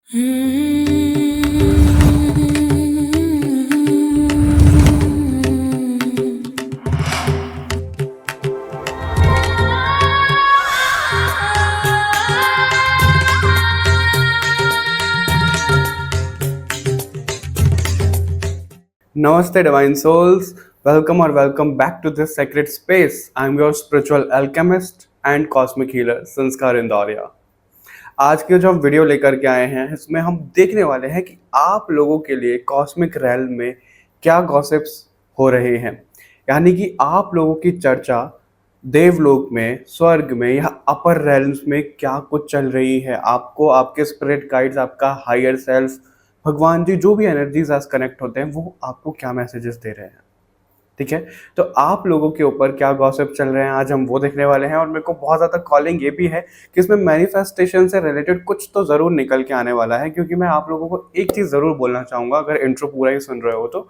Namaste, divine souls. Welcome back to this sacred space. I'm your spiritual alchemist and cosmic healer, संस्कार इंदौरिया। आज के जो हम video लेकर के आए हैं, इसमें हम देखने वाले हैं कि आप लोगों के लिए कॉस्मिक रैल्म में क्या गॉसिप्स हो रहे हैं, यानी कि आप लोगों की चर्चा देवलोक में, स्वर्ग में या अपर रैल्म्स में क्या कुछ चल रही है। आपको आपके स्पिरिट गाइड्स, आपका हायर सेल्फ, भगवान जी, जो भी एनर्जीज आज कनेक्ट होते हैं, वो आपको क्या मैसेजेस दे रहे हैं। ठीक है, तो आप लोगों के ऊपर क्या गॉसिप चल रहे हैं, आज हम वो देखने वाले हैं। और मेरे को बहुत ज़्यादा कॉलिंग ये भी है कि इसमें मैनिफेस्टेशन से रिलेटेड कुछ तो ज़रूर निकल के आने वाला है, क्योंकि मैं आप लोगों को एक चीज़ ज़रूर बोलना चाहूँगा, अगर इंट्रो पूरा ही सुन रहे हो तो।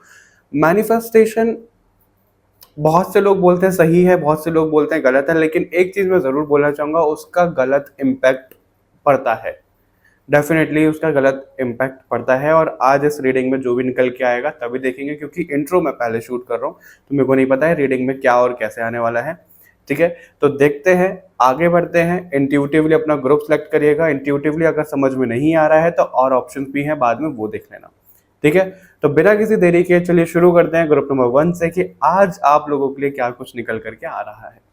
मैनिफेस्टेशन बहुत से लोग बोलते हैं सही है, बहुत से लोग बोलते हैं गलत है, लेकिन एक चीज़ मैं ज़रूर बोलना चाहूँगा, उसका गलत इम्पैक्ट पड़ता है। डेफिनेटली उसका गलत इम्पैक्ट पड़ता है। और आज इस रीडिंग में जो भी निकल के आएगा तभी देखेंगे, क्योंकि इंट्रो मैं पहले शूट कर रहा हूँ तो मेरे को नहीं पता है रीडिंग में क्या और कैसे आने वाला है। ठीक है, तो देखते हैं, आगे बढ़ते हैं। इंट्यूटिवली अपना ग्रुप सेलेक्ट करिएगा। इंट्यूटिवली अगर समझ में नहीं आ रहा है तो और ऑप्शन भी हैं, बाद में वो देख लेना। ठीक है, तो बिना किसी देरी के चलिए शुरू करते हैं ग्रुप नंबर 1 से कि आज आप लोगों के लिए क्या कुछ निकल करके आ रहा है।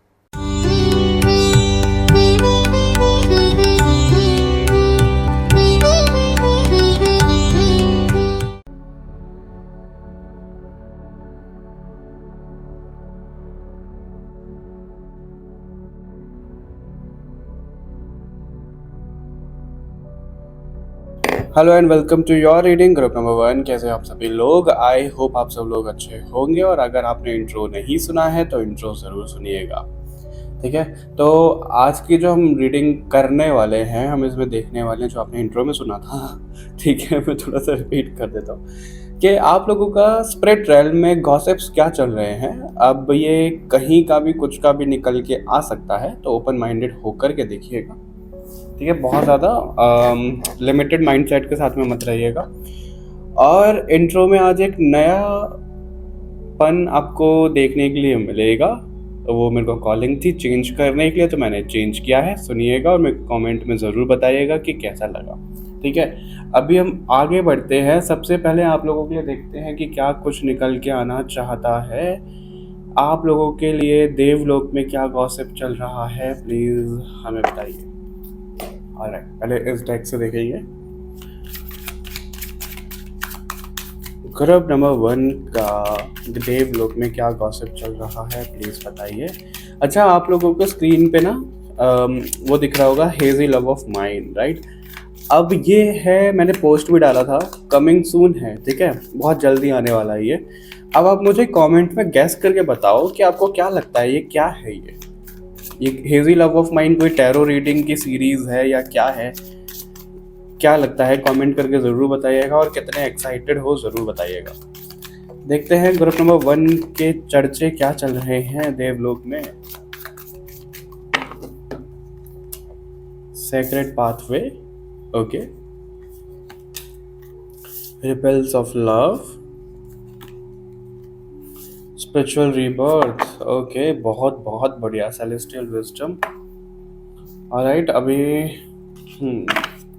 Hello and welcome to your reading group number 1। कैसे आप सभी लोग? आई होप आप सब लोग अच्छे होंगे। और अगर आपने इंट्रो नहीं सुना है तो इंट्रो ज़रूर सुनिएगा। ठीक है, तो आज की जो हम रीडिंग करने वाले हैं, हम इसमें देखने वाले हैं जो आपने इंट्रो में सुना था। ठीक है, मैं थोड़ा सा रिपीट कर देता हूँ कि आप लोगों का स्पिरिट रैल्म में गॉसिप्स क्या चल रहे हैं। अब ये कहीं का भी कुछ का भी निकल के आ सकता है, तो ओपन माइंडेड होकर के देखिएगा। ठीक है, बहुत ज़्यादा लिमिटेड माइंडसेट के साथ में मत रहिएगा। और इंट्रो में आज एक नया पन आपको देखने के लिए मिलेगा, तो वो मेरे को कॉलिंग थी चेंज करने के लिए, तो मैंने चेंज किया है। सुनिएगा और मेरे को कमेंट में ज़रूर बताइएगा कि कैसा लगा। ठीक है, अभी हम आगे बढ़ते हैं। सबसे पहले आप लोगों के लिए देखते हैं कि क्या कुछ निकल के आना चाहता है। आप लोगों के लिए देवलोक में क्या गॉसिप चल रहा है, प्लीज़ हमें बताइए। ऑलराइट, पहले इस डेक से देखेंगे। ग्रुप नंबर 1 का देवलोक में क्या गॉसिप चल रहा है, प्लीज बताइए। अच्छा, आप लोगों को स्क्रीन पे ना वो दिख रहा होगा, hazy love of mind, right. अब ये है, मैंने पोस्ट भी डाला था, कमिंग सून है। ठीक है, बहुत जल्दी आने वाला है ये। अब आप मुझे कमेंट में गैस करके बताओ कि आपको क्या लगता है ये क्या है। ये हेजी लव ऑफ माइंड कोई टैरो रीडिंग की सीरीज है या क्या है, क्या लगता है? कमेंट करके ज़रूर बताइएगा और कितने एक्साइटेड हो ज़रूर बताइएगा। देखते हैं ग्रुप नंबर 1 के चर्चे क्या चल रहे हैं देवलोक में। Secret pathway, okay. Ripples of love, spiritual rebirth, okay, बहुत बहुत बढ़िया। Celestial wisdom, alright. अभी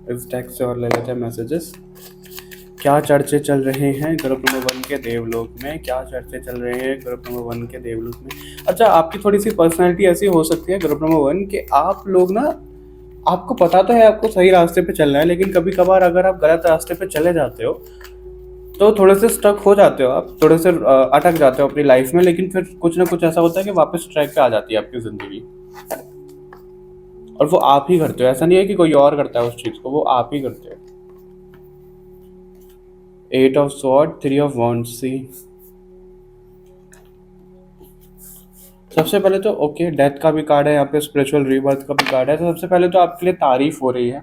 इस डेक से और ले लेते हैं मैसेजेस। क्या चर्चे चल रहे हैं ग्रुप नंबर 1 के देवलोक में? क्या चर्चे चल रहे हैं ग्रुप नंबर 1 के देवलोक में? अच्छा, आपकी थोड़ी सी पर्सनैलिटी ऐसी हो सकती है ग्रुप नंबर 1 कि आप लोग ना, आपको पता तो है आपको सही रास्ते पे चलना है, लेकिन कभी कभार अगर आप गलत रास्ते पे चले जाते हो तो थोड़े से स्टक हो जाते हो, आप थोड़े से अटक जाते हो अपनी लाइफ में। लेकिन फिर कुछ ना कुछ ऐसा होता है कि वापस ट्रैक पे आ जाती है आपकी ज़िंदगी, और वो आप ही करते हो। ऐसा नहीं है कि कोई और करता है उस चीज़ को, वो आप ही करते हो। 8 ऑफ स्वॉर्ड, 3 ऑफ वॉन्ड्स। सी, सबसे पहले तो ओके, डेथ का भी कार्ड है यहाँ पे, स्पिरिचुअल रीबर्थ का भी कार्ड है। तो सबसे पहले तो आपके लिए तारीफ हो रही है।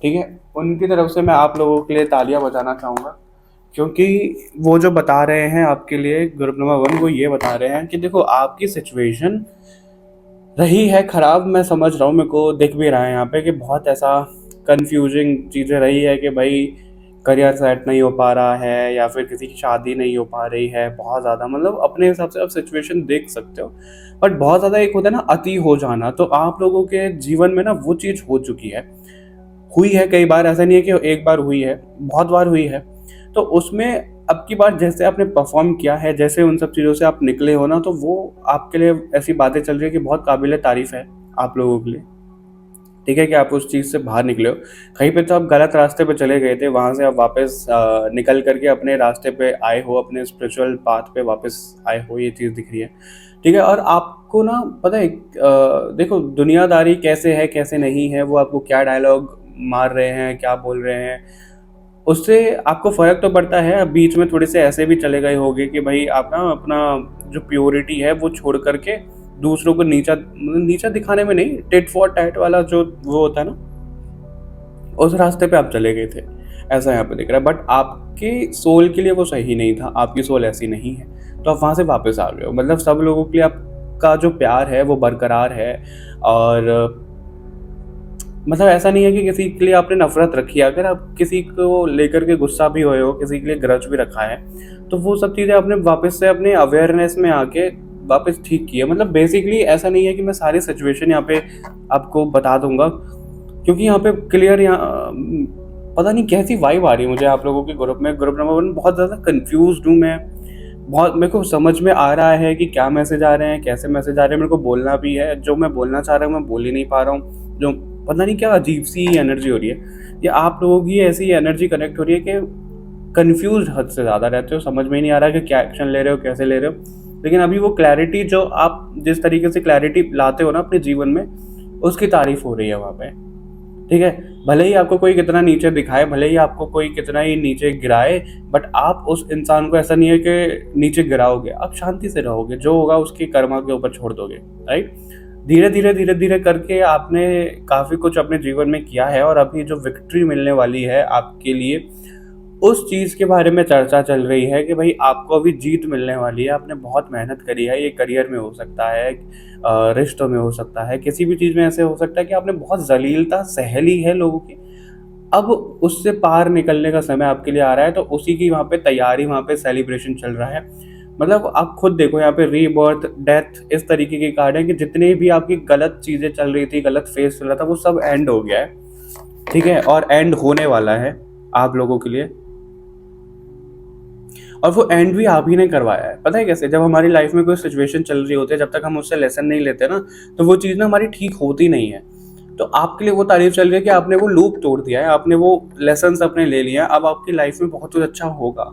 ठीक है, उनकी तरफ से मैं आप लोगों के लिए तालियां बजाना चाहूँगा, क्योंकि वो जो बता रहे हैं आपके लिए ग्रुप नंबर 1, वो ये बता रहे हैं कि देखो, आपकी सिचुएशन रही है ख़राब, मैं समझ रहा हूँ, मेरे को दिख भी रहा है यहाँ पे कि बहुत ऐसा कंफ्यूजिंग चीज़ें रही है कि भाई करियर सेट नहीं हो पा रहा है या फिर किसी की शादी नहीं हो पा रही है, बहुत ज़्यादा मतलब अपने हिसाब से आप सिचुएशन देख सकते हो। बट बहुत ज़्यादा एक होता है ना अति हो जाना, तो आप लोगों के जीवन में ना वो चीज़ हो चुकी है, हुई है कई बार, ऐसा नहीं है कि एक बार हुई है, बहुत बार हुई है। तो उसमें अब की बार जैसे आपने परफ़ॉर्म किया है, जैसे उन सब चीज़ों से आप निकले हो ना, तो वो आपके लिए ऐसी बातें चल रही है कि बहुत काबिल तारीफ़ है आप लोगों के लिए। ठीक है कि आप उस चीज़ से बाहर निकले हो। कहीं पे तो आप गलत रास्ते पे चले गए थे, वहाँ से आप वापस निकल कर के अपने रास्ते पे आए हो, अपने स्पिरिचुअल पाथ पे वापस आए हो, ये चीज़ दिख रही है। ठीक है, और आपको ना पता है देखो दुनियादारी कैसे है, कैसे नहीं है, वो आपको क्या डायलॉग मार रहे हैं, क्या बोल रहे हैं, उससे आपको फ़र्क तो पड़ता है। अब बीच में थोड़े से ऐसे भी चले गए होंगे कि भाई आप ना अपना जो प्योरिटी है वो छोड़ कर के दूसरों को नीचा मतलब नीचा दिखाने में नहीं, टिट फॉर टैट वाला जो वो होता है ना, उस रास्ते पे आप चले गए थे, ऐसा यहाँ पे दिख रहा है। बट आपके सोल के लिए वो सही नहीं था, आपकी सोल ऐसी नहीं है, तो आप वहाँ से वापस आ गए हो। मतलब सब लोगों के लिए आपका जो प्यार है वो बरकरार है, और मतलब ऐसा नहीं है कि किसी के लिए आपने नफ़रत रखी है। अगर आप किसी को लेकर के गुस्सा भी हुए हो, किसी के लिए ग्रज भी रखा है, तो वो सब चीज़ें आपने वापस से अपने अवेयरनेस में आके वापस ठीक की है। मतलब बेसिकली ऐसा नहीं है कि मैं सारी सिचुएशन यहाँ पे आपको बता दूँगा, क्योंकि यहाँ पे क्लियर यहाँ पता नहीं कैसी वाइब आ रही है मुझे आप लोगों के ग्रुप नंबर 1 बहुत ज़्यादा कन्फ्यूज़्ड हूँ मैं। बहुत मेरे को समझ में आ रहा है कि क्या मैसेज आ रहे हैं, कैसे मैसेज आ रहे हैं, मेरे को बोलना भी है। जो मैं बोलना चाह रहा हूँ, मैं बोल ही नहीं पा रहा हूँ। जो पता नहीं क्या अजीब-सी एनर्जी हो रही है। ये आप लोगों की ऐसी एनर्जी कनेक्ट हो रही है कि कन्फ्यूज़्ड हद से ज़्यादा रहते हो, समझ में ही नहीं आ रहा कि क्या एक्शन ले रहे हो, कैसे ले रहे हो। लेकिन अभी वो क्लैरिटी जो आप जिस तरीके से क्लैरिटी लाते हो ना अपने जीवन में, उसकी तारीफ़ हो रही है वहाँ पे। ठीक है? भले ही आपको कोई कितना नीचे दिखाए, भले ही आपको कोई कितना ही नीचे गिराए, बट आप उस इंसान को ऐसा नहीं है कि नीचे गिराओगे, आप शांति से रहोगे, जो होगा उसकी कर्मा के ऊपर छोड़ दोगे, राइट? धीरे-धीरे करके आपने काफ़ी कुछ अपने जीवन में किया है, और अभी जो विक्ट्री मिलने वाली है आपके लिए, उस चीज़ के बारे में चर्चा चल रही है कि भाई आपको अभी जीत मिलने वाली है। आपने बहुत मेहनत करी है, ये करियर में हो सकता है, रिश्तों में हो सकता है, किसी भी चीज़ में ऐसे हो सकता है कि आपने बहुत ज़लीलता सह ली है लोगों की। अब उससे पार निकलने का समय आपके लिए आ रहा है, तो उसी की वहाँ पे तैयारी, वहाँ पे सेलिब्रेशन चल रहा है। मतलब आप खुद देखो यहाँ पे रीबर्थ, डेथ, इस तरीके के कार्ड हैं कि जितनी भी आपकी गलत चीज़ें चल रही थी, गलत फेज़ चल रहा था, वो सब एंड हो गया है, ठीक है? और एंड होने वाला है आप लोगों के लिए। और वो एंड भी आप ही ने करवाया है। पता है कैसे? जब हमारी लाइफ में कोई सिचुएशन चल रही होती है, जब तक हम उससे लेसन नहीं लेते ना, तो वो चीज़ ना हमारी ठीक होती नहीं है। तो आपके लिए वो तारीफ चल रही है कि आपने वो लूप तोड़ दिया है, आपने वो लेसन्स अपने ले लिए हैं, अब आपकी लाइफ में बहुत कुछ अच्छा होगा।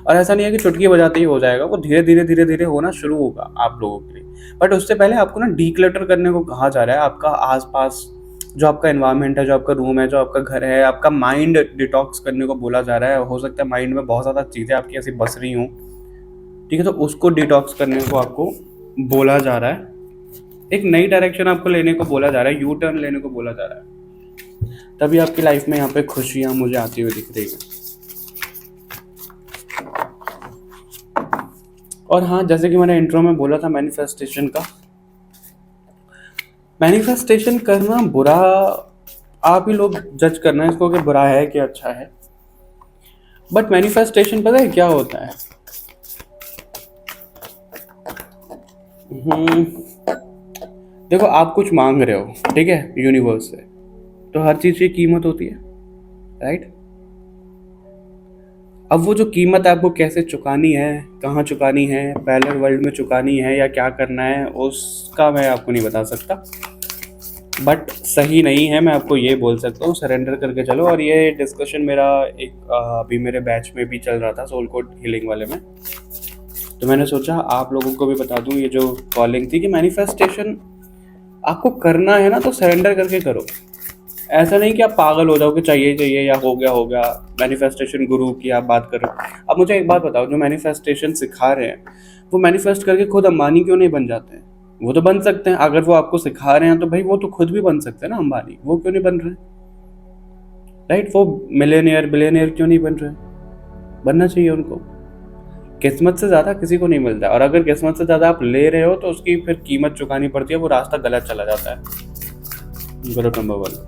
और ऐसा नहीं है कि चुटकी बजाते ही हो जाएगा, वो धीरे-धीरे होना शुरू होगा आप लोगों के लिए। बट उससे पहले आपको ना डिक्लटर करने को कहा जा रहा है। आपका आस-पास जो आपका एनवायरनमेंट है, जो आपका रूम है, जो आपका घर है, आपका माइंड डिटॉक्स करने को बोला जा रहा है। हो सकता है माइंड में बहुत ज़्यादा चीज़ें आपकी ऐसी बस रही हों, ठीक है? तो उसको डिटॉक्स करने को आपको बोला जा रहा है। एक नई डायरेक्शन आपको लेने को बोला जा रहा है, यू टर्न लेने को बोला जा रहा है। तभी आपकी लाइफ में यहाँ पे खुशियाँ मुझे आती हुई दिख रही हैं। और हाँ, जैसे कि मैंने इंट्रो में बोला था मैनिफेस्टेशन का, मैनिफेस्टेशन करना बुरा, आप ही लोग जज करना है इसको कि बुरा है कि अच्छा है। बट मैनिफेस्टेशन पता है क्या होता है? देखो आप कुछ मांग रहे हो, ठीक है, यूनिवर्स से, तो हर चीज़ की कीमत होती है, राइट? अब वो जो कीमत आपको कैसे चुकानी है, कहाँ चुकानी है, पैरेलल वर्ल्ड में चुकानी है या क्या करना है, उसका मैं आपको नहीं बता सकता। बट सही नहीं है, मैं आपको ये बोल सकता हूँ, सरेंडर करके चलो। और ये डिस्कशन मेरा एक अभी मेरे बैच में भी चल रहा था, सोल कोड हीलिंग वाले में, तो मैंने सोचा आप लोगों को भी बता दूँ। ये जो कॉलिंग थी कि मैनिफेस्टेशन आपको करना है ना, तो सरेंडर करके करो। ऐसा नहीं कि आप पागल हो जाओ कि चाहिए या हो गया। मैनिफेस्टेशन गुरु की आप बात कर रहे हो। अब मुझे एक बात बताओ, जो मैनिफेस्टेशन सिखा रहे हैं, वो मैनिफेस्ट करके खुद अंबानी क्यों नहीं बन जाते हैं? वो तो बन सकते हैं। अगर वो आपको सिखा रहे हैं तो भाई वो तो खुद भी बन सकते हैं ना अंबानी, वो क्यों नहीं बन रहे? राइट? वो मिलियनियर बिलियनियर क्यों नहीं बन रहे? बनना चाहिए उनको। किस्मत से ज़्यादा किसी को नहीं मिलता, और अगर किस्मत से ज़्यादा आप ले रहे हो तो उसकी फिर कीमत चुकानी पड़ती है, वो रास्ता गलत चला जाता है। गलत नंबर 1।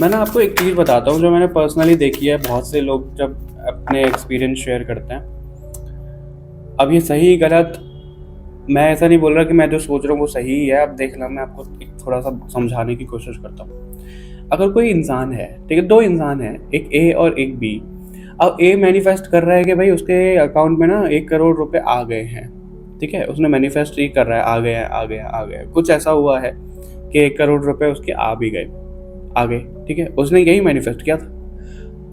मैं ना आपको एक चीज़ बताता हूँ जो मैंने पर्सनली देखी है, बहुत से लोग जब अपने एक्सपीरियंस शेयर करते हैं। अब ये सही गलत, मैं ऐसा नहीं बोल रहा कि मैं जो सोच रहा हूँ वो सही ही है। अब देखना, मैं आपको एक थोड़ा सा समझाने की कोशिश करता हूँ। अगर कोई इंसान है, ठीक है, दो इंसान है, एक ए और एक बी। अब ए मैनिफेस्ट कर रहा है कि भाई उसके अकाउंट में ना 1 करोड़ रुपए आ गए हैं। ठीक है, उसने मैनिफेस्ट ये कर रहा है, आ गए आ गए आ गए। कुछ ऐसा हुआ है कि 1 करोड़ रुपए उसके आ भी गए, आ गए। ठीक है, उसने यही मैनिफेस्ट किया था।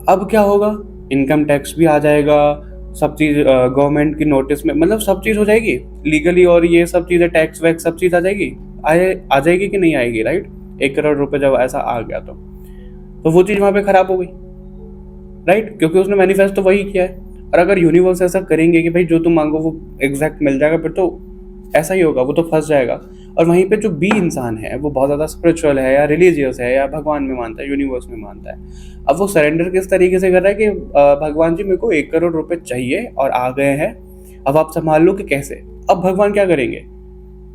अब क्या होगा, इनकम टैक्स भी आ जाएगा, सब चीज़ गवर्नमेंट की नोटिस में, मतलब सब चीज़ हो जाएगी लीगली, और ये सब चीज़ें, टैक्स वैक्स सब चीज़ आ जाएगी। आ जाएगी कि नहीं आएगी, राइट? 1 करोड़ रुपए जब ऐसा आ गया तो वो चीज़ वहाँ पे खराब हो गई, राइट? क्योंकि उसने मैनिफेस्ट तो वही किया है। और अगर यूनिवर्स ऐसा करेंगे कि भाई जो तुम मांगो वो एग्जैक्ट मिल जाएगा, फिर तो ऐसा ही होगा, वो तो फंस जाएगा। और वहीं पे जो बी इंसान है वो बहुत ज़्यादा स्पिरिचुअल है या रिलीजियस है या भगवान में मानता है, यूनिवर्स में मानता है। अब वो सरेंडर किस तरीके से कर रहा है कि भगवान जी मेरे को 1 करोड़ रुपए चाहिए और आ गए हैं, अब आप संभाल लो कि कैसे। अब भगवान क्या करेंगे,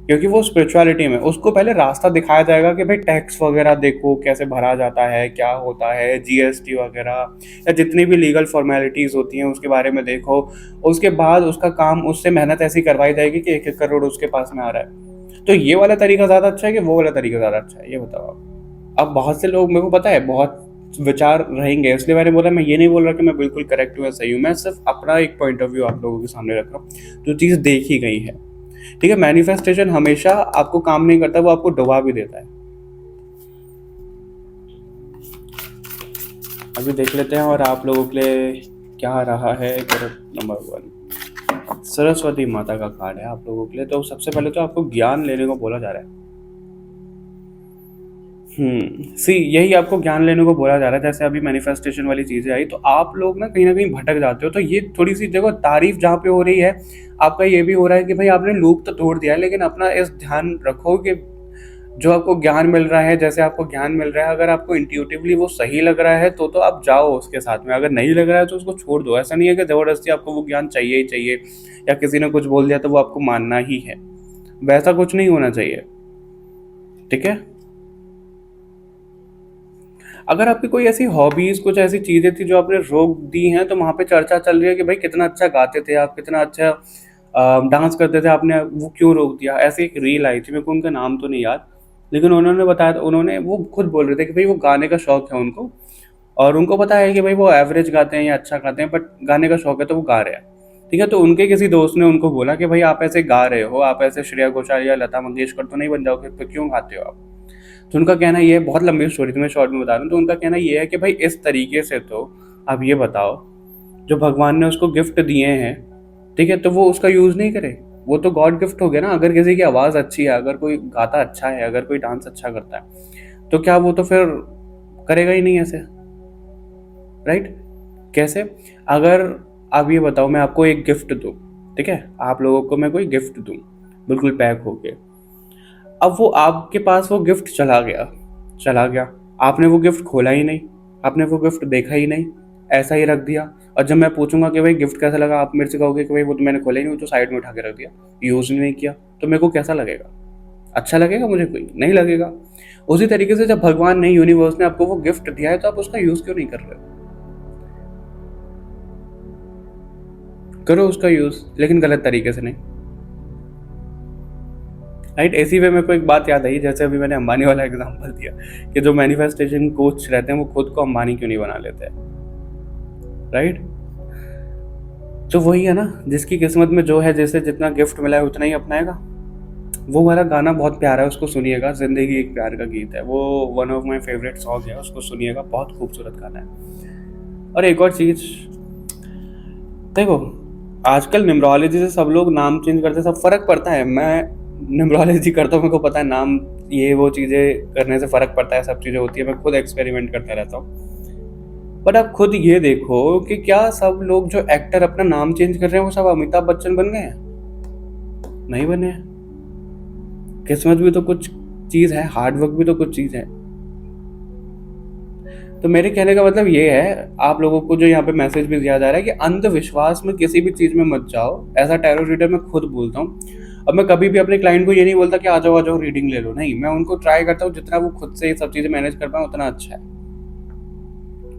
क्योंकि वो स्पिरिचुअलिटी में उसको पहले रास्ता दिखाया जाएगा कि भाई टैक्स वगैरह देखो कैसे भरा जाता है, क्या होता है, जीएसटी वगैरह या जितनी भी लीगल फॉर्मेलिटीज़ होती हैं उसके बारे में देखो। उसके बाद उसका काम, उससे मेहनत ऐसी करवाई जाएगी कि 1 1 करोड़ उसके पास में आ रहा है। तो ये वाला तरीका ज़्यादा अच्छा है कि वो वाला तरीका ज़्यादा अच्छा है, ये बताओ आप। अब बहुत से लोग, मेरे को पता है, बहुत विचार रहेंगे, इसलिए मैंने बोला, मैं ये नहीं बोल रहा कि मैं बिल्कुल करेक्ट हूँ या सही हूँ, मैं सिर्फ अपना एक पॉइंट ऑफ व्यू आप लोगों के सामने रख रहा हूँ जो चीज़ देखी गई है। ठीक है, मैनिफेस्टेशन हमेशा आपको काम नहीं करता, वो आपको डुबा भी देता है। अभी देख लेते हैं और आप लोगों के लिए क्या रहा है। नंबर 1 सरस्वती माता का कार्ड है आप लोगों के लिए। तो सबसे पहले तो आपको ज्ञान लेने को बोला जा रहा है। सी, यही आपको ज्ञान लेने को बोला जा रहा है। जैसे अभी मैनिफेस्टेशन वाली चीजें आई तो आप लोग ना कहीं भटक जाते हो। तो ये थोड़ी सी देखो, तारीफ जहाँ पे हो रही है, आपका ये भी हो रहा है कि भाई आपने लूप तो तोड़ दिया है, लेकिन अपना इस ध्यान रखो कि जो आपको ज्ञान मिल रहा है, जैसे आपको ज्ञान मिल रहा है, अगर आपको इंट्यूटिवली वो सही लग रहा है तो आप जाओ उसके साथ में। अगर नहीं लग रहा है तो उसको छोड़ दो। ऐसा नहीं है कि जबरदस्ती आपको वो ज्ञान चाहिए ही चाहिए, या किसी ने कुछ बोल दिया तो वो आपको मानना ही है। वैसा कुछ नहीं होना चाहिए, ठीक है? अगर आपकी कोई ऐसी हॉबीज, कुछ ऐसी चीजें थी जो आपने रोक दी हैं, तो वहां पे चर्चा चल रही है कि भाई कितना अच्छा गाते थे आप, कितना अच्छा डांस करते थे, आपने वो क्यों रोक दिया। ऐसी एक रील आई थी, मेरे को उनका नाम तो नहीं याद, लेकिन उन्होंने बताया, उन्होंने, वो खुद बोल रहे थे कि भाई वो गाने का शौक है उनको, और उनको पता है कि भाई वो एवरेज गाते हैं या अच्छा गाते हैं, बट गाने का शौक है तो वो गा रहे हैं। ठीक है, तो उनके किसी दोस्त ने उनको बोला कि भाई आप ऐसे गा रहे हो, आप ऐसे श्रेया घोषाल या लता मंगेशकर तो नहीं बन जाओगे, तो क्यों गाते हो आप। तो उनका कहना ये है, बहुत लंबी स्टोरी तुम्हें शॉर्ट में बता रहा हूँ, तो उनका कहना ये है कि भाई इस तरीके से तो आप ये बताओ, जो भगवान ने उसको गिफ्ट दिए हैं, ठीक है, तो वो उसका यूज़ नहीं करे। वो तो गॉड गिफ्ट हो गया ना। अगर किसी की आवाज़ अच्छी है, अगर कोई गाता अच्छा है, अगर कोई डांस अच्छा करता है, तो क्या वो तो फिर करेगा ही नहीं ऐसे, राइट? कैसे? अगर आप ये बताओ, मैं आपको एक गिफ्ट दूँ, ठीक है, आप लोगों को मैं कोई गिफ्ट दूँ बिल्कुल पैक होके, अब वो आपके पास वो गिफ्ट चला गया, चला गया, आपने वो गिफ्ट खोला ही नहीं, आपने वो गिफ्ट देखा ही नहीं, ऐसा ही रख दिया। और जब मैं पूछूंगा कि भाई गिफ्ट कैसा लगा, आप मेरे से कहोगे कि भाई वो तो मैंने खोला ही नहीं, वो तो साइड में उठा के रख दिया, यूज़ नहीं किया। तो मेरे को कैसा लगेगा? अच्छा लगेगा मुझे? कोई नहीं लगेगा। उसी तरीके से जब भगवान ने, यूनिवर्स ने आपको वो गिफ्ट दिया है, तो आप उसका यूज़ क्यों नहीं कर रहे हो? करो उसका यूज़, लेकिन गलत तरीके से नहीं, राइट? इसी वे मेरे को एक बात याद आई, जैसे अभी मैंने अंबानी वाला एग्जांपल दिया कि जो मैनिफेस्टेशन कोच रहते हैं वो खुद को अंबानी क्यों नहीं बना लेते हैं, राइट? तो वही है ना, जिसकी किस्मत में जो है, जैसे जितना गिफ्ट मिला है उतना ही अपनाएगा। वो वाला गाना बहुत प्यारा है, उसको सुनिएगा, जिंदगी एक प्यार का गीत है वो, one of my favourite song है, उसको सुनिएगा, बहुत खूबसूरत गाना है। और एक और चीज़ देखो, आजकल न्यूमरोलॉजी से सब लोग नाम चेंज करते, सब फर्क पड़ता है। मैं न्यूमरोलॉजी करता हूँ, मेरे को पता है नाम, ये वो चीज़ें करने से फ़र्क पड़ता है, सब चीज़ें होती है, मैं खुद एक्सपेरिमेंट करता रहता हूँ। बट आप खुद ये देखो कि क्या सब लोग जो एक्टर अपना नाम चेंज कर रहे हैं वो सब अमिताभ बच्चन बन गए हैं? नहीं बने हैं। किस्मत भी तो कुछ चीज़ है, हार्डवर्क भी तो कुछ चीज़ है। तो मेरे कहने का मतलब ये है, आप लोगों को जो यहाँ पे मैसेज भी दिया जा रहा है कि अंधविश्वास में किसी भी चीज़ में मत जाओ। एज अ टैरो रीडर मैं खुद बोलता हूँ, अब मैं कभी भी अपने क्लाइंट को ये नहीं बोलता कि आ जाओ रीडिंग ले लो, नहीं, मैं उनको ट्राई करता हूँ जितना वो खुद से ये सब चीज़ें मैनेज कर पाए उतना अच्छा है।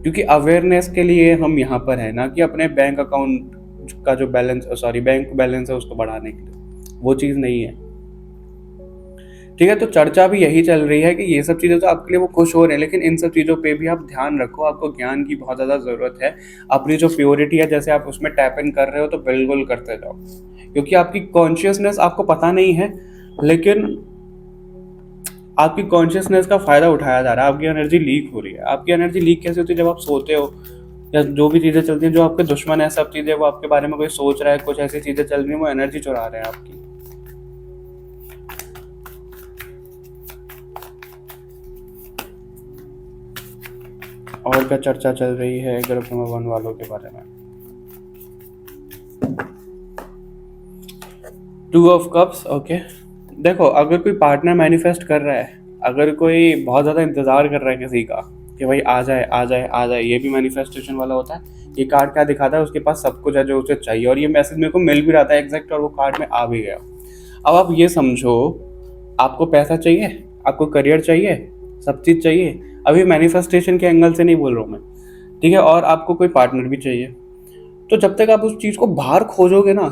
क्योंकि अवेयरनेस के लिए हम यहाँ पर है ना, कि अपने बैंक अकाउंट का जो बैलेंस बैंक बैलेंस है उसको बढ़ाने के लिए, वो चीज़ नहीं है। ठीक है, तो चर्चा भी यही चल रही है कि ये सब चीज़ें तो आपके लिए वो खुश हो रहे हैं, लेकिन इन सब चीज़ों पे भी आप ध्यान रखो। आपको ज्ञान की बहुत ज़्यादा ज़रूरत है। अपनी जो प्योरिटी है, जैसे आप उसमें टैप इन कर रहे हो तो बिल्कुल करते जाओ, क्योंकि आपकी कॉन्शियसनेस आपको पता नहीं है, लेकिन आपकी कॉन्शियसनेस का फ़ायदा उठाया जा रहा है। आपकी एनर्जी लीक हो रही है। आपकी एनर्जी लीक कैसे होती है? जब आप सोते हो या जो भी चीज़ें चलती हैं, जो आपके दुश्मन है, सब चीज़ें वो आपके बारे में कोई सोच रहा है, कुछ ऐसी चीज़ें चल रही हैं, वो एनर्जी चुरा रहे हैं आपकी। और क्या चर्चा चल रही है ग्रुप नंबर 1 वालों के बारे में? 2 ऑफ कप्स। ओके, देखो, अगर कोई पार्टनर मैनिफेस्ट कर रहा है, अगर कोई बहुत ज़्यादा इंतज़ार कर रहा है किसी का कि भाई आ जाए आ जाए आ जाए, ये भी मैनिफेस्टेशन वाला होता है। ये कार्ड क्या दिखाता है? उसके पास सब कुछ है जो उसे चाहिए, और ये मैसेज मेरे को मिल भी रहा था एग्जैक्ट, और वो कार्ड में आ भी गया। अब आप ये समझो, आपको पैसा चाहिए, आपको करियर चाहिए, सब चीज़ चाहिए। अभी मैनिफेस्टेशन के एंगल से नहीं बोल रहा हूँ मैं, ठीक है, और आपको कोई पार्टनर भी चाहिए। तो जब तक आप उस चीज़ को बाहर खोजोगे ना,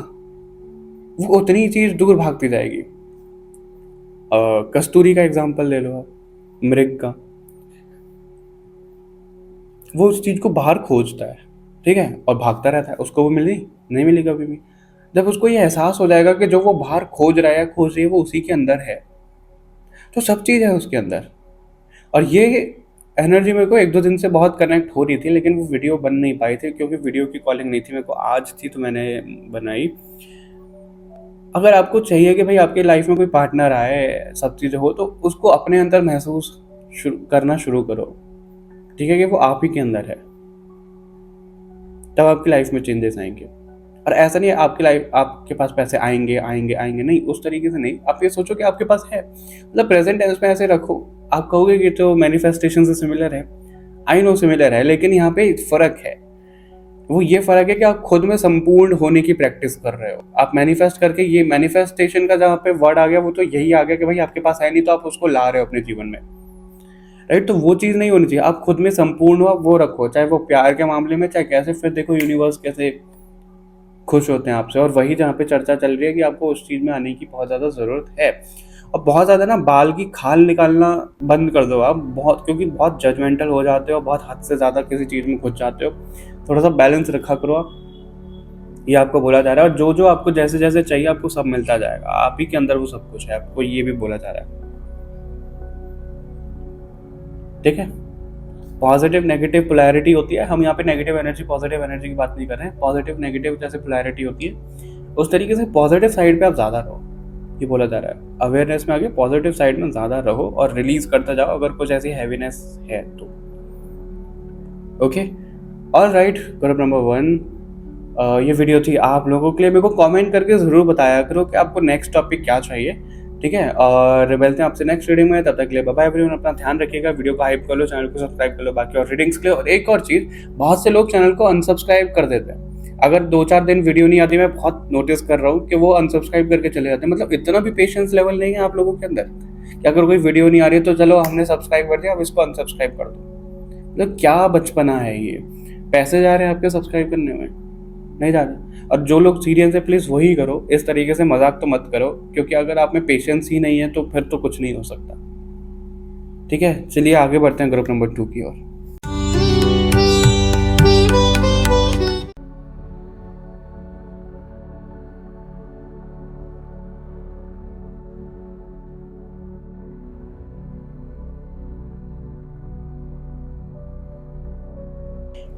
वो उतनी ही चीज़ दूर भागती जाएगी। कस्तूरी का एग्जाम्पल ले लो आप, मृग का। वो उस चीज़ को बाहर खोजता है, ठीक है, और भागता रहता है। उसको वो मिली नहीं, मिली कभी भी। जब उसको ये एहसास हो जाएगा कि जो वो बाहर खोज रहा है, खोज रही है, वो उसी के अंदर है, तो सब चीज़ है उसके अंदर। और ये एनर्जी मेरे को 1-2 दिन से बहुत कनेक्ट हो रही थी, लेकिन वो वीडियो बन नहीं पाई थी, क्योंकि वीडियो की कॉलिंग नहीं थी मेरे को, आज थी तो मैंने बनाई। अगर आपको चाहिए कि भाई आपकी लाइफ में कोई पार्टनर आए, सब चीज़ें हो, तो उसको अपने अंदर महसूस करना शुरू करो, ठीक है, कि वो आप ही के अंदर है। तब आपकी लाइफ में चेंजेस आएंगे। और ऐसा नहीं है आपकी लाइफ, आपके पास पैसे आएंगे आएंगे आएंगे, नहीं, उस तरीके से नहीं। आप ये सोचो कि आपके पास है, मतलब प्रेजेंट टेंस में ऐसे रखो। आप कहोगे कि तो मैनिफेस्टेशन से सिमिलर है, आई नो सिमिलर है, लेकिन यहाँ पे फर्क है। वो ये फर्क है कि आप खुद में संपूर्ण होने की प्रैक्टिस कर रहे हो। आप मैनिफेस्ट करके, ये मैनिफेस्टेशन का जहाँ पे वर्ड आ गया, वो तो यही आ गया कि भाई आपके पास है नहीं, तो आप उसको ला रहे हो अपने जीवन में, राइट। तो वो चीज़ नहीं होनी चाहिए। आप खुद में संपूर्ण हो, आप वो रखो, चाहे वो प्यार के मामले में, चाहे कैसे। फिर देखो यूनिवर्स कैसे खुश होते हैं आपसे। और वही जहाँ पे चर्चा चल रही है कि आपको उस चीज़ में आने की बहुत ज़्यादा ज़रूरत है। और बहुत ज़्यादा ना बाल की खाल निकालना बंद कर दो आप, बहुत, क्योंकि बहुत जजमेंटल हो जाते हो, बहुत हद से ज़्यादा किसी चीज़ में घुस जाते हो। थोड़ा सा बैलेंस रखा करो आप, ये आपको बोला जा रहा है। और जो जो आपको जैसे जैसे चाहिए, आपको सब मिलता जाएगा। आप ही के अंदर वो सब कुछ है, आपको ये भी बोला जा रहा है, ठीक है। पॉजिटिव नेगेटिव पोलैरिटी होती है। हम यहाँ पे नेगेटिव एनर्जी पॉजिटिव एनर्जी की बात नहीं कर रहे हैं। पॉजिटिव नेगेटिव जैसे पोलैरिटी होती है, उस तरीके से पॉजिटिव साइड पे आप ज़्यादा रहो, ये बोला जा रहा है। अवेयरनेस में आगे पॉजिटिव साइड में ज़्यादा रहो और रिलीज करते जाओ अगर कुछ ऐसी हैवीनेस है तो। ओके, ऑलराइट, ग्रुप नंबर 1, ये वीडियो थी आप लोगों के लिए। मेरे को कमेंट करके ज़रूर बताया करो कि आपको नेक्स्ट टॉपिक क्या चाहिए, ठीक है। और मिलते हैं आपसे नेक्स्ट रीडिंग में। तब तक के लिए बाय बाय एवरीवन। अपना ध्यान रखिएगा, वीडियो को हाइप कर लो, चैनल को सब्सक्राइब कर लो बाकी और रीडिंग्स के लिए। और एक और चीज़, बहुत से लोग चैनल को अनसब्सक्राइब कर देते हैं। अगर 2-4 दिन वीडियो नहीं आती, मैं बहुत नोटिस कर रहा हूँ कि वो अनसब्सक्राइब करके चले जाते हैं। मतलब इतना भी पेशेंस लेवल नहीं है आप लोगों के अंदर कि अगर कोई वीडियो नहीं आ रही है तो चलो हमने सब्सक्राइब कर दिया, अब इसको अनसब्सक्राइब कर दो। मतलब क्या बचपना है ये? पैसे जा रहे हैं आपके सब्सक्राइब करने में, नहीं जा रहे। और जो लोग सीरियस है, प्लीज़ वही करो। इस तरीके से मजाक तो मत करो, क्योंकि अगर आप में पेशेंस ही नहीं है तो फिर तो कुछ नहीं हो सकता, ठीक है। चलिए आगे बढ़ते हैं ग्रुप नंबर 2 की ओर।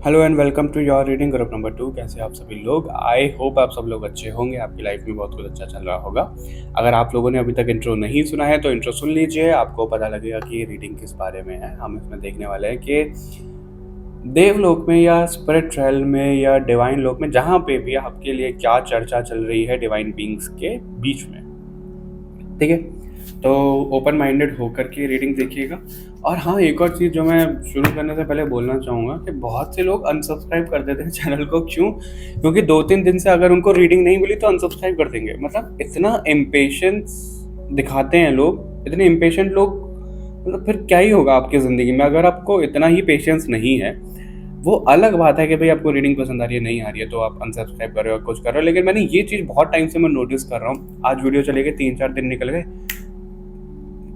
Hello and welcome to your reading group number 2। कैसे आप सभी लोग? आई होप आप सब लोग अच्छे होंगे, आपकी लाइफ में बहुत कुछ अच्छा चल रहा होगा। अगर आप लोगों ने अभी तक इंट्रो नहीं सुना है तो इंट्रो सुन लीजिए, आपको पता लगेगा कि ये रीडिंग किस बारे में है। हम इसमें देखने वाले हैं कि देवलोक में या स्पिरिट रेल्म में या डिवाइन लोक में, जहाँ पे भी आपके लिए क्या चर्चा चल रही है डिवाइन बीइंग्स के बीच में, ठीक है। तो ओपन माइंडेड होकर के रीडिंग देखिएगा। और हाँ, एक और चीज़ जो मैं शुरू करने से पहले बोलना चाहूँगा कि बहुत से लोग अनसब्सक्राइब कर देते हैं चैनल को। क्यों? क्योंकि 2-3 दिन से अगर उनको रीडिंग नहीं मिली तो अनसब्सक्राइब कर देंगे। मतलब इतना इम्पेशेंस दिखाते हैं लोग, इतने इम्पेशेंट लोग। मतलब फिर क्या ही होगा आपकी ज़िंदगी में अगर आपको इतना ही पेशेंस नहीं है। वो अलग बात है कि भाई आपको रीडिंग पसंद आ रही है, नहीं आ रही है तो आप अनसब्सक्राइब कर रहे हो, कुछ कर रहे हो। लेकिन मैंने ये चीज़ बहुत टाइम से मैं नोटिस कर रहा हूँ, आज वीडियो चले गए, 3-4 दिन निकल गए,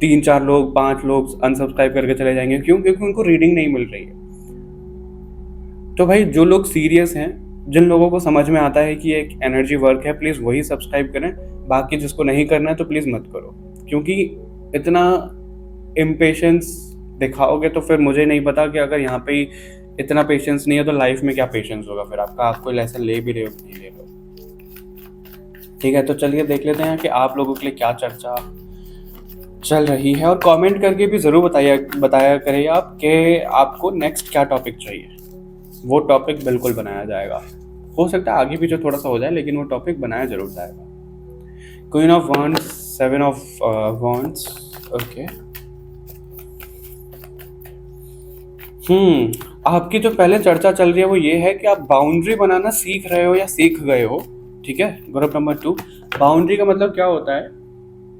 3-4 लोग 5 लोग अनसब्सक्राइब करके चले जाएंगे। क्यों? क्योंकि उनको रीडिंग नहीं मिल रही है। तो भाई जो लोग सीरियस हैं, जिन लोगों को समझ में आता है कि एक एनर्जी वर्क है, प्लीज़ वही सब्सक्राइब करें। बाकी जिसको नहीं करना है तो प्लीज़ मत करो, क्योंकि इतना इम्पेशेंस दिखाओगे तो फिर मुझे नहीं पता कि अगर यहाँ पे ही इतना पेशेंस नहीं है तो लाइफ में क्या पेशेंस होगा फिर आपका। आप कोई लेसन ले भी रहे हो कि नहीं ले रहे हो। ठीक है, तो चलिए देख लेते हैं कि आप लोगों के लिए क्या चर्चा चल रही है, और कमेंट करके भी ज़रूर बताया करिए आप कि आपको नेक्स्ट क्या टॉपिक चाहिए। वो टॉपिक बिल्कुल बनाया जाएगा। हो सकता है आगे पीछे थोड़ा सा हो जाए, लेकिन वो टॉपिक बनाया जरूर जाएगा। Queen of wands, 7 of wands, okay. आपकी जो पहले चर्चा चल रही है वो ये है कि आप बाउंड्री बनाना सीख रहे हो या सीख गए हो। ठीक है, ग्रुप नंबर 2, बाउंड्री का मतलब क्या होता है।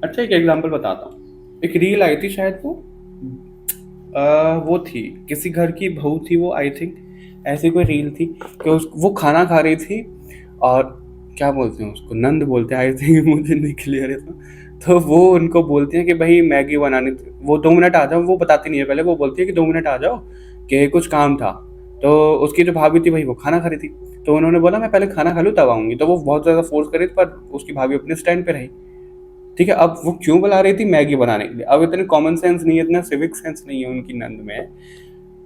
अच्छा, एक एग्जांपल बताता हूँ। एक रील आई थी, शायद वो थी किसी घर की बहू थी वो, आई थिंक ऐसी कोई रील थी कि वो खाना खा रही थी, और क्या बोलते हैं उसको, नंद बोलते हैं आई थिंक, मुझे नहीं क्लियर है। तो वो उनको बोलती है कि भाई मैगी बनानी, वो 2 मिनट आ जाओ, वो बताती नहीं है पहले, वो बोलती है कि 2 मिनट आ जाओ कि कुछ काम था। तो उसकी जो भाभी थी भाई वो खाना खा रही थी, तो उन्होंने बोला मैं पहले खाना खा लूँ तब आऊँगी। तो वो बहुत ज़्यादा फोर्स करी, पर उसकी भाभी अपने स्टैंड पे रही। ठीक है, अब वो क्यों बुला रही थी? मैगी बनाने के लिए। अब इतने कॉमन सेंस नहीं है, इतना सिविक सेंस नहीं है उनकी नंद में।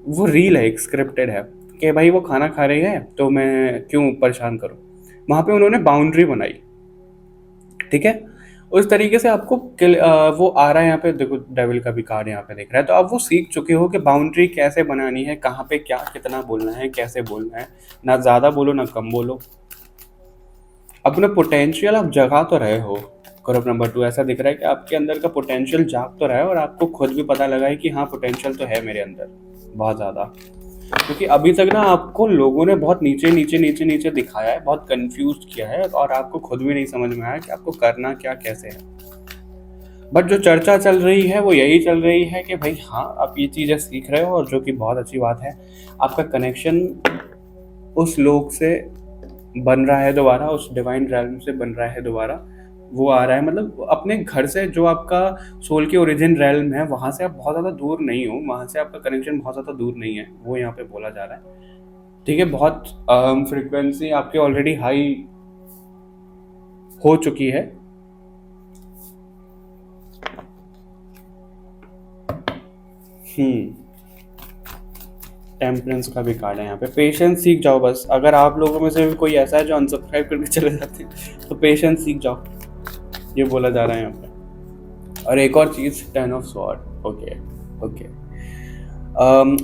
वो रील है, एक स्क्रिप्टेड है कि भाई वो खाना खा रही है तो मैं क्यों परेशान करूं। वहां पे उन्होंने बाउंड्री बनाई। ठीक है, उस तरीके से आपको वो आ रहा है यहाँ पे, देखो डेविल का भी कार्ड यहाँ पे दिख रहा है। तो अब वो सीख चुके हो कि बाउंड्री कैसे बनानी है, कहाँ पे क्या कितना बोलना है, कैसे बोलना है। ना ज़्यादा बोलो ना कम बोलो, अपना पोटेंशियल आप जगा तो रहे हो। ग्रुप नंबर 2 ऐसा दिख रहा है कि आपके अंदर का पोटेंशियल जाग तो रहा है, और आपको खुद भी पता लगा है कि हाँ पोटेंशियल तो है मेरे अंदर बहुत ज़्यादा। क्योंकि अभी तक ना आपको लोगों ने बहुत नीचे नीचे नीचे नीचे दिखाया है, बहुत कंफ्यूज किया है, और आपको खुद भी नहीं समझ में आया कि आपको करना क्या कैसे है। बट जो चर्चा चल रही है वो यही चल रही है कि भाई हाँ आप ये चीज़ें सीख रहे हो, और जो कि बहुत अच्छी बात है। आपका कनेक्शन उस लोग से बन रहा है दोबारा, उस डिवाइन रैल्म से बन रहा है दोबारा। वो आ रहा है, मतलब अपने घर से, जो आपका सोल की ओरिजिन रैल्म है, वहाँ से आप बहुत ज़्यादा दूर नहीं हो, वहाँ से आपका कनेक्शन बहुत ज़्यादा दूर नहीं है, वो यहाँ पे बोला जा रहा है। ठीक है, बहुत फ्रिक्वेंसी आपकी ऑलरेडी हाई हो चुकी है। टेम्परेंस का भी कार्ड है यहाँ पे। पेशेंस सीख जाओ बस। अगर आप लोगों में से भी कोई ऐसा है जो अनसब्सक्राइब करके चले जाते हैं तो पेशेंस सीख जाओ, ये बोला जा रहा है यहाँ पे। और एक और चीज़, 10 ऑफ स्वॉर्ड, ओके ओके।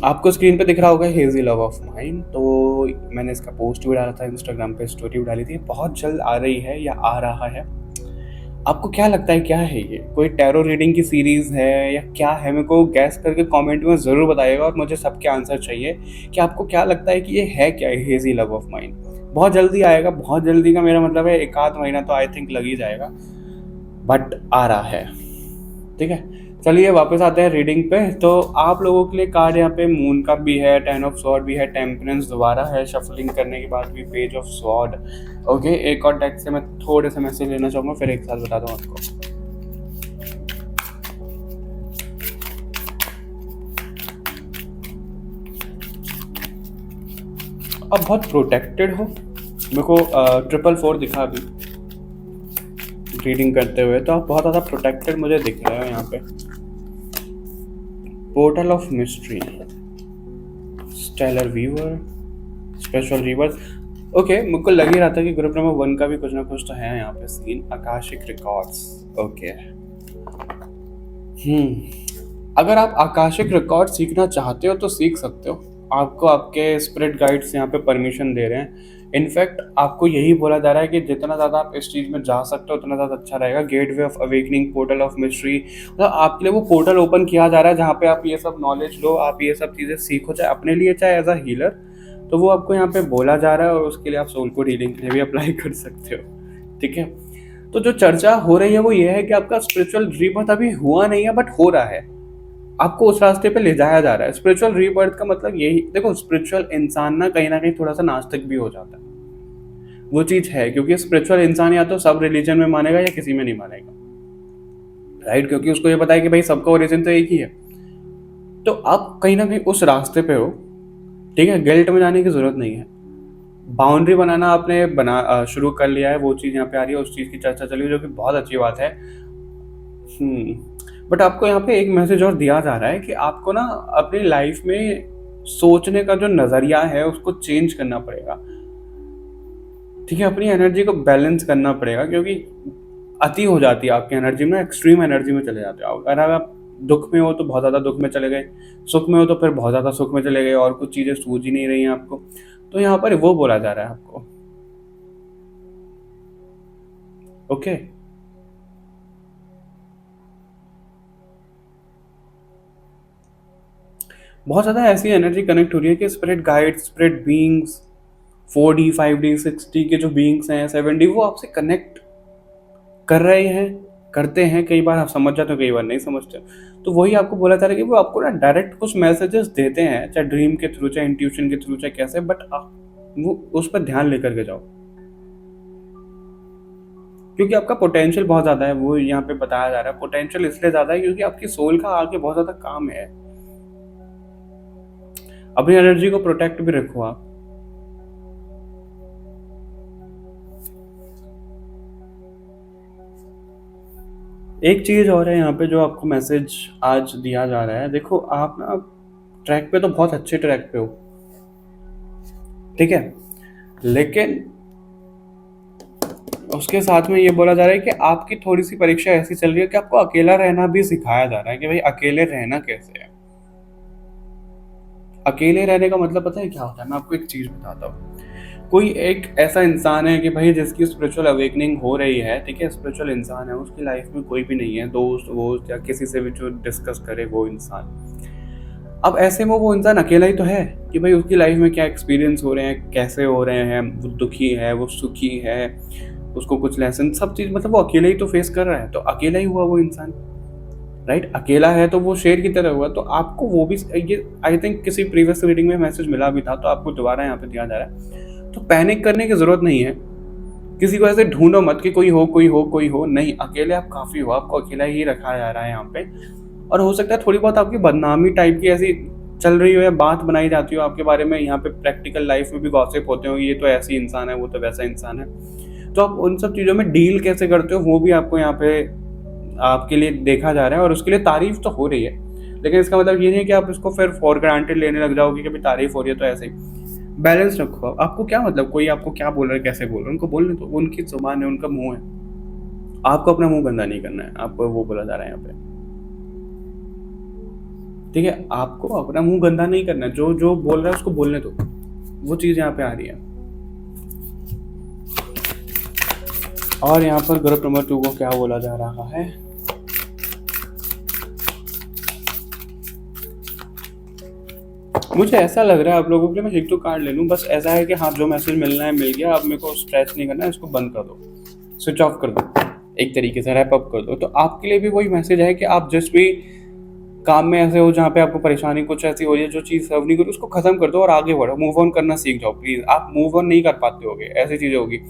आपको स्क्रीन पे दिख रहा होगा हेजी लव ऑफ माइंड। तो मैंने इसका पोस्ट भी डाला था इंस्टाग्राम पे, स्टोरी भी डाली थी, बहुत जल्द आ रही है या आ रहा है। आपको क्या लगता है क्या है ये? कोई टैरो रीडिंग की सीरीज़ है या क्या है? मेरे को गैस करके कमेंट में ज़रूर बताइएगा, और मुझे सबके आंसर चाहिए कि आपको क्या लगता है कि ये है क्या, हेजी लव ऑफ माइंड। बहुत जल्दी आएगा, बहुत जल्दी का मेरा मतलब है 1 आध महीना तो आई थिंक लग ही जाएगा, बट आ रहा है। ठीक है, चलिए वापस आते हैं रीडिंग पे। तो आप लोगों के लिए कार्ड यहाँ पे मून का भी है, 10 ऑफ स्वॉर्ड भी है, टेम्परेंस दोबारा है, शफलिंग करने के बाद भी पेज ऑफ स्वॉर्ड। ओके, एक और डेक से मैं थोड़े से मैसेज लेना चाहूँगा, फिर एक साथ बताता हूँ आपको। अब बहुत प्रोटेक्टेड हो, मेरे को 444 दिखा अभी रीडिंग करते हुए, तो आप बहुत ज़्यादा प्रोटेक्टेड मुझे दिख रहे हो यहाँ पे। Portal of mystery, stellar weaver, special reverse. Okay, मुझको लग ही रहा था कि ग्रुप नंबर 1 का भी कुछ ना कुछ तो है यहाँ पे सीन। Akashic records, okay. अगर आप आकाशिक रिकॉर्ड सीखना चाहते हो तो सीख सकते हो। आपको आपके स्पिरिट गाइड्स यहाँ पे परमिशन दे रहे हैं। इनफैक्ट आपको यही बोला जा रहा है कि जितना ज़्यादा आप इस चीज़ में जा सकते हो उतना ज़्यादा अच्छा रहेगा। Gateway of awakening, portal of mystery, मतलब आपके लिए वो पोर्टल ओपन किया जा रहा है जहाँ पे आप ये सब नॉलेज लो, आप ये सब चीज़ें सीखो, चाहे अपने लिए चाहे एज अ हीलर। तो वो आपको यहाँ पे बोला जा रहा है, और उसके लिए आप सोल कोड हीलिंग के लिए भी अप्लाई कर सकते हो। ठीक है, तो जो चर्चा हो रही है वो ये है कि आपका स्पिरिचुअल रीबर्थ अभी हुआ नहीं है, बट हो रहा है। आपको उस रास्ते पे ले जाया जा रहा है। स्पिरिचुअल रीबर्थ का मतलब यही, देखो स्पिरिचुअल इंसान ना कहीं थोड़ा सा नास्तिक भी हो जाता है, वो चीज़ है, क्योंकि स्पिरिचुअल इंसान या तो सब रिलीजन में मानेगा या किसी में नहीं मानेगा, राइट, क्योंकि उसको ये पता है कि भाई सबका ओरिजिन तो एक ही है। तो आप कहीं उस रास्ते पे हो, ठीक है, गिल्ट में जाने की जरूरत नहीं है। बाउंड्री बनाना आपने शुरू कर लिया है, वो चीज़ यहाँ पे आ रही है, उस चीज़ की चर्चा चली है, जो कि बहुत अच्छी बात है। बट आपको यहाँ पे एक मैसेज और दिया जा रहा है कि आपको ना अपनी लाइफ में सोचने का जो नज़रिया है उसको चेंज करना पड़ेगा, ठीक है, अपनी एनर्जी को बैलेंस करना पड़ेगा, क्योंकि अति हो जाती है आपकी एनर्जी में, एक्सट्रीम एनर्जी में चले जाते हो। अगर आप दुख में हो तो बहुत ज़्यादा दुख में चले गए, सुख में हो तो फिर बहुत ज़्यादा सुख में चले गए, और कुछ चीज़ें सूझ ही नहीं रही हैं आपको। तो यहाँ पर वो बोला जा रहा है आपको, ओके। बहुत ज़्यादा ऐसी एनर्जी कनेक्ट हो रही है कि spirit guide, spirit beings, 4D 5D 6D के जो बीइंग्स हैं, 7D, वो आपसे कनेक्ट कर रहे हैं, करते हैं। कई बार आप समझ जाते हो, कई बार नहीं समझते। तो वही आपको बोला जा रहा है कि वो आपको ना डायरेक्ट कुछ मैसेजेस देते हैं, चाहे ड्रीम के थ्रू, चाहे इंट्यूशन के थ्रू, चाहे कैसे, बट आप वो उस पर ध्यान लेकर के जाओ, क्योंकि आपका पोटेंशियल बहुत ज़्यादा है। वो यहाँ पे बताया जा रहा है, पोटेंशियल इसलिए ज़्यादा है क्योंकि आपकी सोल का आगे बहुत ज़्यादा काम है। अपनी एनर्जी को प्रोटेक्ट भी रखो आप। एक चीज़ और है यहाँ पे जो आपको मैसेज आज दिया जा रहा है। देखो आप ना ट्रैक पे तो बहुत अच्छे ट्रैक पे हो, ठीक है, लेकिन उसके साथ में ये बोला जा रहा है कि आपकी थोड़ी सी परीक्षा ऐसी चल रही है कि आपको अकेला रहना भी सिखाया जा रहा है, कि भाई अकेले रहना कैसे है। अकेले रहने का मतलब पता है क्या होता है? मैं आपको एक चीज़ बताता हूँ। कोई एक ऐसा इंसान है कि भाई जिसकी स्पिरिचुअल अवेकनिंग हो रही है, ठीक है, स्पिरिचुअल इंसान है, उसकी लाइफ में कोई भी नहीं है, दोस्त वोस्त या किसी से भी जो डिस्कस करे वो इंसान। अब ऐसे में वो इंसान अकेला ही तो है कि भाई उसकी लाइफ में क्या एक्सपीरियंस हो रहे हैं, कैसे हो रहे हैं, वो दुखी है, वो सुखी है, उसको कुछ लेसन, सब चीज़, मतलब वो अकेला ही तो फेस कर रहा है, तो अकेला ही हुआ वो इंसान, राइट। अकेला है तो वो शेर की तरह हुआ। तो आपको वो भी, ये आई थिंक किसी प्रीवियस रीडिंग में मैसेज मिला भी था, तो आपको दोबारा यहाँ पे दिया जा रहा है। तो पैनिक करने की जरूरत नहीं है, किसी को ऐसे ढूंढो मत कि कोई हो कोई हो कोई हो, नहीं, अकेले आप काफ़ी हो, आपको अकेला ही रखा जा रहा है यहाँ पे। और हो सकता है थोड़ी बहुत आपकी बदनामी टाइप की ऐसी चल रही हो या बात बनाई जाती हो आपके बारे में, यहाँ पे प्रैक्टिकल लाइफ में भी गॉसिप होते हो, ये तो ऐसी इंसान है, वो तो वैसा इंसान है। तो आप उन सब चीज़ों में डील कैसे करते हो वो भी आपको यहाँ पे आपके लिए देखा जा रहा है, और उसके लिए तारीफ तो हो रही है, लेकिन इसका मतलब ये नहीं है कि आप इसको फिर फॉर ग्रांटेड लेने लग जाओगे कि भाई तारीफ हो रही है तो ऐसे ही। बैलेंस रखो। आपको क्या मतलब, कोई आपको क्या बोल रहा है, कैसे बोल रहा है, उनको बोलने दो, उनकी जुबान है, उनका मुंह है, आपको अपना मुंह गंदा नहीं करना है, आपको वो बोला जा रहा है यहाँ पे, ठीक है, आपको अपना मुंह गंदा नहीं करना है, जो जो बोल रहा है उसको बोलने दो, वो चीज़ यहाँ पे आ रही है। और यहाँ पर ग्रुप नंबर 2 को क्या बोला जा रहा है? मुझे ऐसा लग रहा है आप लोगों के लिए, मैं एक तो कार्ड ले लूँ, बस ऐसा है कि हाँ जो मैसेज मिलना है मिल गया, अब मेरे को स्ट्रेस नहीं करना है, इसको बंद कर दो, स्विच ऑफ कर दो, एक तरीके से रैप अप कर दो। तो आपके लिए भी वही मैसेज है कि आप जिस भी काम में ऐसे हो जहाँ पे आपको परेशानी कुछ ऐसी हो रही है, जो चीज़ सर्व नहीं करो, उसको खत्म कर दो और आगे बढ़ो, मूव ऑन करना सीख जाओ प्लीज़। आप मूव ऑन नहीं कर पाते होगे, ऐसी चीज़ें होगी,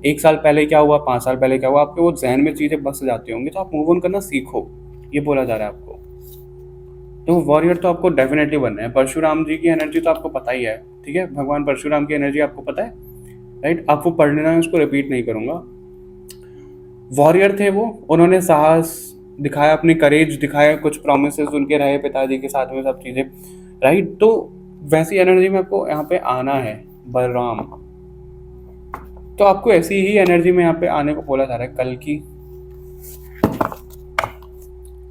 1 साल पहले क्या हुआ, 5 साल पहले क्या हुआ, आपके वो जहन में चीज़ें बस जाती होंगी, तो आप मूव ऑन करना सीखो, ये बोला जा रहा है आपको। तो वॉरियर तो आपको डेफिनेटली बनना है। परशुराम जी की एनर्जी तो आपको पता ही है, ठीक है, भगवान परशुराम की एनर्जी आपको पता है, राइट। आप वो पढ़ लेना, है उसको रिपीट नहीं करूँगा। वॉरियर थे वो, उन्होंने साहस दिखाया, अपनी करेज दिखाया, कुछ प्रोमिसेस उनके रहे पिताजी के साथ में, सब चीज़ें, राइट। तो वैसी एनर्जी में आपको यहाँ पे आना है, बलराम। तो आपको ऐसी ही एनर्जी में यहाँ पे आने को बोला जा रहा है, कल की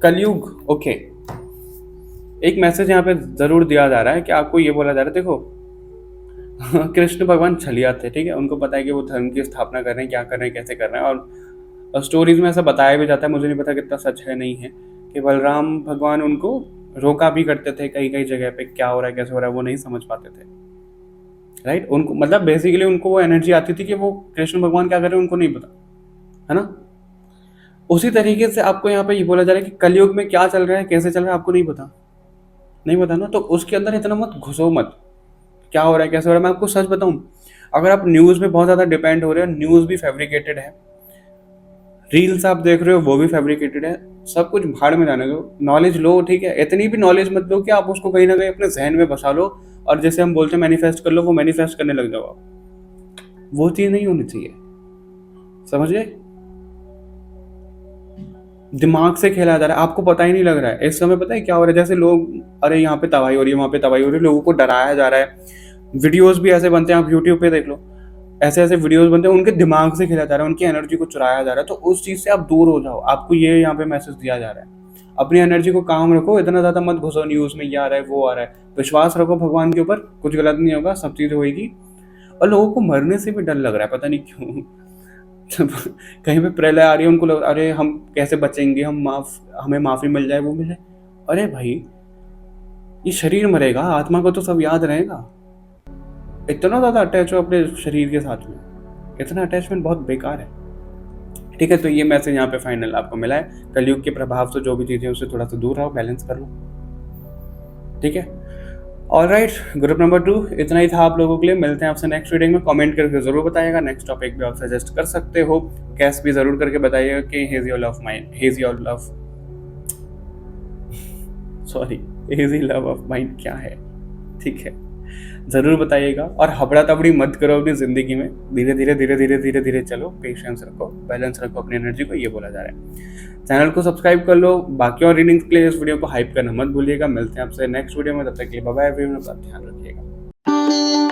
कलयुग, ओके। एक मैसेज यहाँ पे जरूर दिया जा रहा है कि आपको ये बोला जा रहा है, देखो कृष्ण भगवान छलिया थे, ठीक है, उनको पता है कि वो धर्म की स्थापना कर रहे हैं, क्या कर रहे हैं, कैसे कर रहे हैं, और स्टोरीज में ऐसा बताया भी जाता है, मुझे नहीं पता कितना सच है नहीं है, कि बलराम भगवान उनको रोका भी करते थे कई कई जगह पे, क्या हो रहा है कैसे हो रहा है वो नहीं समझ पाते थे, राइट। उनको मतलब बेसिकली उनको वो एनर्जी आती थी कि वो कृष्ण भगवान क्या कर रहे हैं उनको नहीं पता, है ना। उसी तरीके से आपको यहाँ पे ये बोला जा रहा है कि कलयुग में क्या चल रहा है, कैसे चल रहा है, आपको नहीं पता, नहीं पता ना, तो उसके अंदर इतना मत घुसो मत, क्या हो रहा है कैसे हो रहा है। मैं आपको सच बताऊं, अगर आप न्यूज़ पे बहुत ज़्यादा डिपेंड हो रहे हो, न्यूज़ भी फैब्रिकेटेड है, रील्स आप देख रहे हो वो भी फैब्रिकेटेड है, सब कुछ भाड़ में जाने दो। नॉलेज लो, ठीक है, इतनी भी नॉलेज मत लो कि आप उसको कहीं ना कहीं अपने जहन में बसा लो और जैसे हम बोलते हैं मैनिफेस्ट कर लो, वो मैनिफेस्ट करने लग जाओ आप। वो चीज़ नहीं होनी चाहिए, समझ गए। दिमाग से खेला जा रहा है, आपको पता ही नहीं लग रहा है। इस समय पता है क्या हो रहा है, जैसे लोग, अरे यहाँ पे तबाही हो रही है, वहाँ पे तबाही हो रही है, लोगों को डराया जा रहा है। वीडियोस भी ऐसे बनते हैं, आप यूट्यूब पे देख लो, ऐसे ऐसे वीडियोस बनते हैं, उनके दिमाग से खेला जा रहा है, उनकी एनर्जी को चुराया जा रहा है। तो उस चीज़ से आप दूर हो जाओ, आपको ये यहाँ पे मैसेज दिया जा रहा है। अपनी एनर्जी को काम रखो, इतना ज़्यादा मत घुसो न्यूज़ में, ये आ रहा है वो आ रहा है। विश्वास रखो भगवान के ऊपर, कुछ गलत नहीं होगा, सब चीज़ होगी। और लोगों को मरने से भी डर लग रहा है, पता नहीं क्यों। कहीं पे प्रलय आ रही है, उनको लग अरे हम कैसे बचेंगे, हमें माफी मिल जाए, वो मिले। अरे भाई, ये शरीर मरेगा, आत्मा को तो सब याद रहेगा। इतना ज्यादा अटैच हो अपने शरीर के साथ में, इतना अटैचमेंट बहुत बेकार है। ठीक है, तो ये मैसेज यहाँ पे फाइनल आपको मिला है। कलयुग के प्रभाव से जो भी चीजें उससे थोड़ा सा दूर रहो, बैलेंस कर लो, ठीक है। ऑलराइट, ग्रुप नंबर 2 इतना ही था आप लोगों के लिए। मिलते हैं आपसे नेक्स्ट वीडियो में। कमेंट करके जरूर बताइएगा, नेक्स्ट टॉपिक भी आप सजेस्ट कर सकते हो। कैस भी जरूर करके बताइएगा कि hedge your love mind, hedge your love, sorry, hazy love of mind क्या है, ठीक है, जरूर बताइएगा। और हबड़ा तबड़ी मत करो अपनी जिंदगी में, धीरे धीरे धीरे धीरे धीरे धीरे चलो, पेशेंस रखो, बैलेंस रखो अपनी एनर्जी को, ये बोला जा रहा है। चैनल को सब्सक्राइब कर लो। बाकी और रीडिंग्स के लिए इस वीडियो को हाइप करना मत भूलिएगा। मिलते हैं आपसे नेक्स्ट वीडियो में, तब तक के लिए बाय बाय एवरीवन, अपना ध्यान रखिएगा।